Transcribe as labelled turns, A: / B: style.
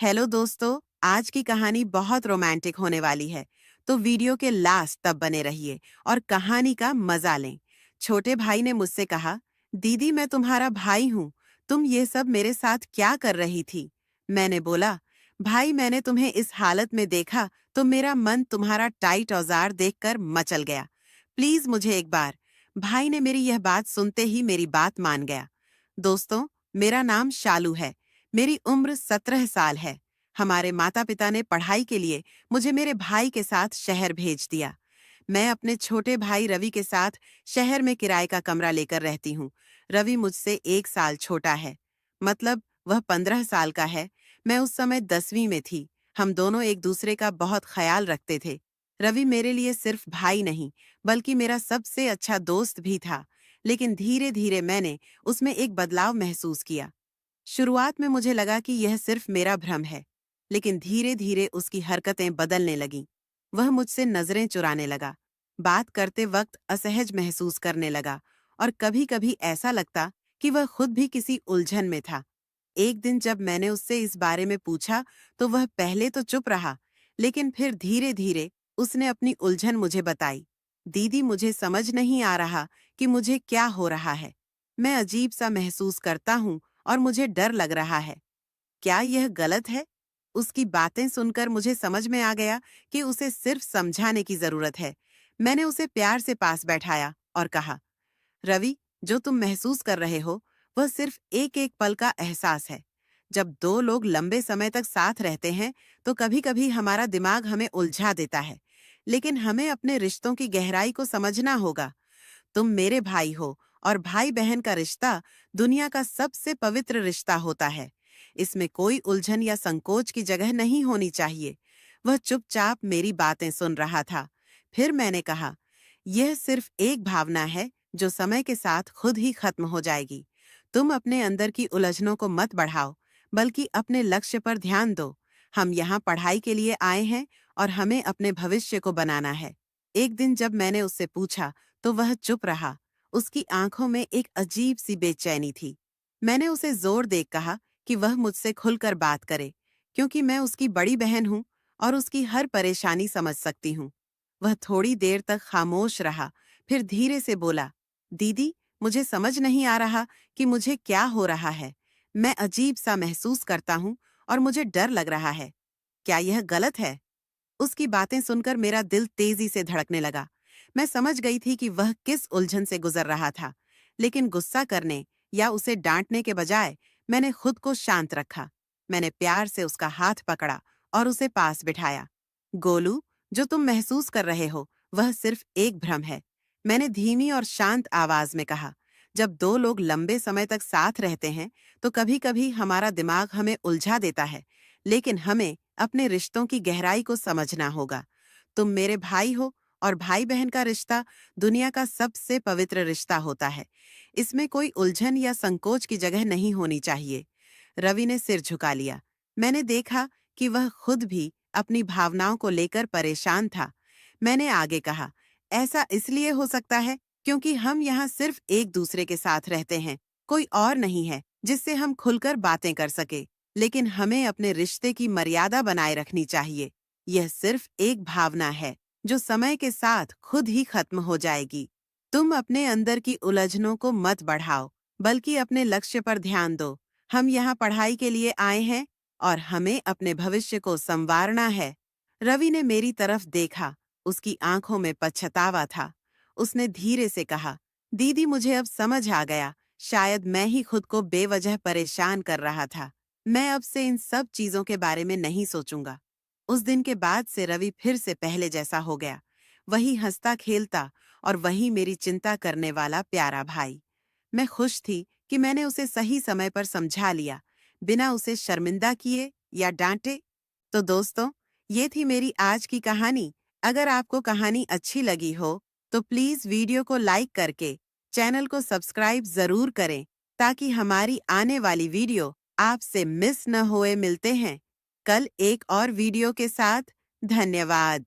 A: Hello दोस्तों, आज की कहानी बहुत रोमांटिक होने वाली है, तो वीडियो के लास्ट तक बने रहिए और कहानी का मजा लें। छोटे भाई ने मुझसे कहा, दीदी मैं तुम्हारा भाई हूँ, तुम ये सब मेरे साथ क्या कर रही थी? मैंने बोला, भाई मैंने तुम्हें इस हालत में देखा तो मेरा मन तुम्हारा टाइट औजार देखकर मचल गया। प्लीज मुझे एक बार। भाई ने मेरी यह बात सुनते ही मेरी बात मान गया। दोस्तों, मेरा नाम शालू है। मेरी उम्र 17 साल है। हमारे माता पिता ने पढ़ाई के लिए मुझे मेरे भाई के साथ शहर भेज दिया। मैं अपने छोटे भाई रवि के साथ शहर में किराए का कमरा लेकर रहती हूँ। रवि मुझसे 1 साल छोटा है। मतलब वह 15 साल का है। मैं उस समय 10वीं में थी। हम दोनों एक दूसरे का बहुत ख्याल रखते थे। रवि मेरे लिए सिर्फ भाई नहीं, बल्कि मेरा सबसे अच्छा दोस्त भी था। लेकिन धीरे धीरे मैंने उसमें एक बदलाव महसूस किया। शुरुआत में मुझे लगा कि यह सिर्फ मेरा भ्रम है, लेकिन धीरे धीरे उसकी हरकतें बदलने लगीं। वह मुझसे नजरें चुराने लगा, बात करते वक्त असहज महसूस करने लगा और कभी-कभी ऐसा लगता कि वह खुद भी किसी उलझन में था। एक दिन जब मैंने उससे इस बारे में पूछा, तो वह पहले तो चुप रहा, लेकिन फिर धीरे धीरे उसने अपनी उलझन मुझे बताई। दीदी मुझे समझ नहीं आ रहा कि मुझे क्या हो रहा है। मैं अजीब सा महसूस करता हूँ और मुझे डर लग रहा है। क्या यह गलत है? उसकी बातें सुनकर मुझे समझ में आ गया कि उसे सिर्फ समझाने की जरूरत है। मैंने उसे प्यार से पास बैठाया और कहा, रवि, जो तुम महसूस कर रहे हो, वह सिर्फ एक एक पल का एहसास है। जब दो लोग लंबे समय तक साथ रहते हैं, तो कभी-कभी हमारा दिमाग हमें उलझा देता है। लेकिन हमें अपने रिश्तों की गहराई को समझना होगा। तुम मेरे भाई हो और भाई बहन का रिश्ता दुनिया का सबसे पवित्र रिश्ता होता है। इसमें कोई उलझन या संकोच की जगह नहीं होनी चाहिए। वह चुपचाप मेरी बातें सुन रहा था। फिर मैंने कहा, यह सिर्फ एक भावना है जो समय के साथ खुद ही खत्म हो जाएगी। तुम अपने अंदर की उलझनों को मत बढ़ाओ, बल्कि अपने लक्ष्य पर ध्यान दो। हम यहाँ पढ़ाई के लिए आए हैं और हमें अपने भविष्य को बनाना है। एक दिन जब मैंने उससे पूछा, तो वह चुप रहा। उसकी आंखों में एक अजीब सी बेचैनी थी। मैंने उसे जोर देकर कहा कि वह मुझसे खुलकर बात करे, क्योंकि मैं उसकी बड़ी बहन हूँ और उसकी हर परेशानी समझ सकती हूँ। वह थोड़ी देर तक खामोश रहा, फिर धीरे से बोला, दीदी, मुझे समझ नहीं आ रहा कि मुझे क्या हो रहा है। मैं अजीब सा महसूस करता हूँ और मुझे डर लग रहा है। क्या यह गलत है? उसकी बातें सुनकर मेरा दिल तेजी से धड़कने लगा। मैं समझ गई थी कि वह किस उलझन से गुजर रहा था, लेकिन गुस्सा करने या उसे डांटने के बजाय मैंने खुद को शांत रखा। मैंने प्यार से उसका हाथ पकड़ा और उसे पास बिठाया। गोलू, जो तुम महसूस कर रहे हो, वह सिर्फ एक भ्रम है, मैंने धीमी और शांत आवाज में कहा। जब दो लोग लंबे समय तक साथ रहते हैं, तो कभी-कभी हमारा दिमाग हमें उलझा देता है, लेकिन हमें अपने रिश्तों की गहराई को समझना होगा। तुम मेरे भाई हो और भाई बहन का रिश्ता दुनिया का सबसे पवित्र रिश्ता होता है। इसमें कोई उलझन या संकोच की जगह नहीं होनी चाहिए। रवि ने सिर झुका लिया। मैंने देखा कि वह खुद भी अपनी भावनाओं को लेकर परेशान था। मैंने आगे कहा, ऐसा इसलिए हो सकता है क्योंकि हम यहाँ सिर्फ एक दूसरे के साथ रहते हैं। कोई और नहीं है जिससे हम खुलकर बातें कर सके। लेकिन हमें अपने रिश्ते की मर्यादा बनाए रखनी चाहिए। यह सिर्फ एक भावना है जो समय के साथ खुद ही खत्म हो जाएगी। तुम अपने अंदर की उलझनों को मत बढ़ाओ, बल्कि अपने लक्ष्य पर ध्यान दो। हम यहाँ पढ़ाई के लिए आए हैं और हमें अपने भविष्य को संवारना है। रवि ने मेरी तरफ देखा। उसकी आंखों में पछतावा था। उसने धीरे से कहा, दीदी मुझे अब समझ आ गया। शायद मैं ही खुद को बेवजह परेशान कर रहा था। मैं अब से इन सब चीजों के बारे में नहीं सोचूंगा। उस दिन के बाद से रवि फिर से पहले जैसा हो गया। वही हंसता खेलता और वही मेरी चिंता करने वाला प्यारा भाई। मैं खुश थी कि मैंने उसे सही समय पर समझा लिया, बिना उसे शर्मिंदा किए या डांटे। तो दोस्तों, ये थी मेरी आज की कहानी। अगर आपको कहानी अच्छी लगी हो, तो प्लीज वीडियो को लाइक करके चैनल को सब्सक्राइब जरूर करें, ताकि हमारी आने वाली वीडियो आपसे मिस न होए। मिलते हैं कल एक और वीडियो के साथ। धन्यवाद।